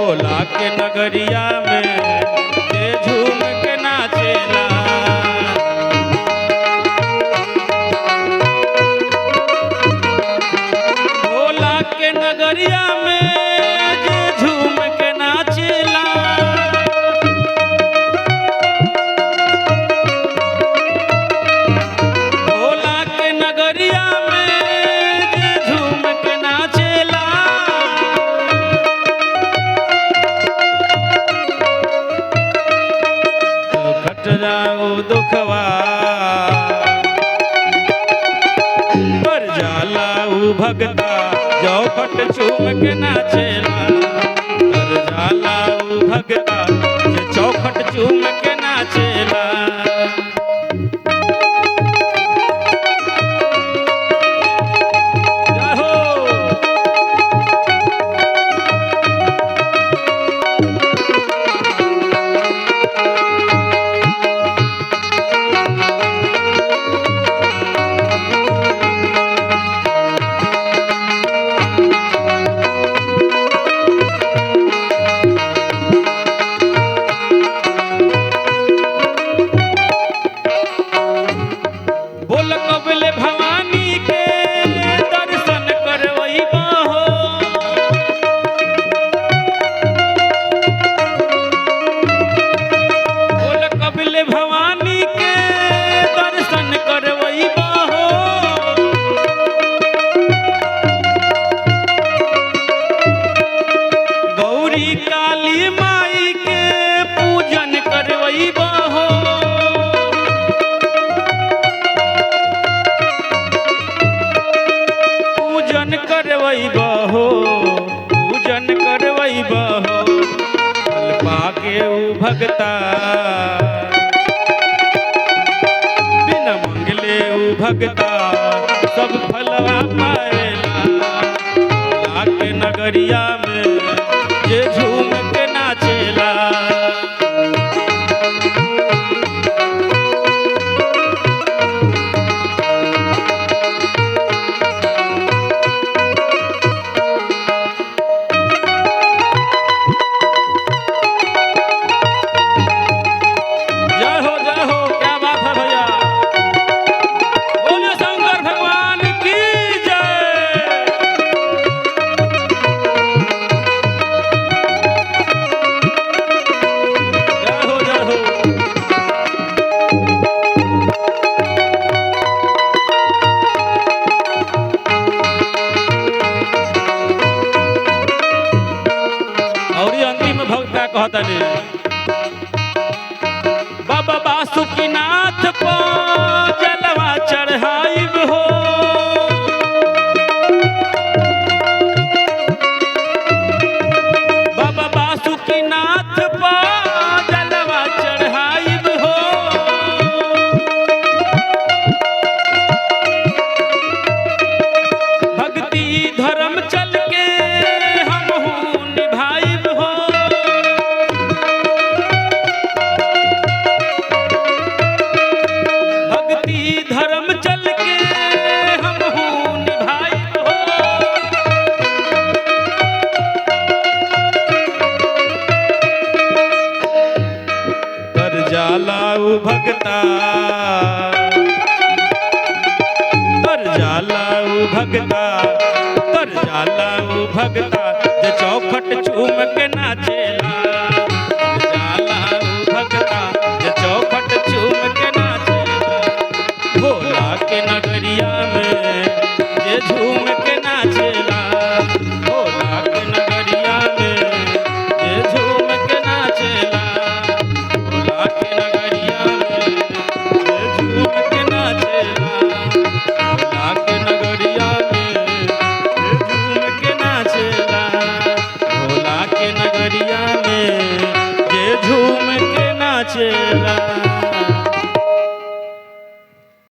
भोला के नगरिया में जे झूम के नाचेला। भोला के नगरिया में जे झूम के नाचेला। भोला के नगरिया में जे झूम के नाचेला। कट जाओ दुखवा पर जाला ऊ भगता चौखट चूम के नाचेला। तर जाला ऊ भगता जे चौखट चूम के नाचेला। बोल कबले भवानी के दर्शन करवैबा हो। बोल कबले भवानी के दर्शन करवैबा हो। गौरी काली माई के पूजन करवैबा हो। पूजन करवैबा हो, पूजन करवैबा हो। फल पाके ऊ भगता बिना मंगले ऊ भगता सब फलवा पाएला। भोला के नगरिया में जे झूम के नाचेला। जय हो क्या बात है भैया। बोलिए शंकर भगवान की जय। जय हो। और ये अंतिम भक्त का कहता नहीं। बाबा बासुकीनाथ को जलवा चढ़ाइब हो। बाबा बासुकीनाथ को जलवा चढ़ाइब हो। भक्ति धर्म चल के हमहू निभाइब हो। भक्ति धर्म चल के हमहू निभाइब हो। तर जाला ऊ भगता तर जाला ऊ भगता तर जाला ऊ भगता जे चौखट चूम के नाचेला। तर जाला ऊ भगता जे चौखट चूम के नाचेला। भोला के नगरिया में जे झूम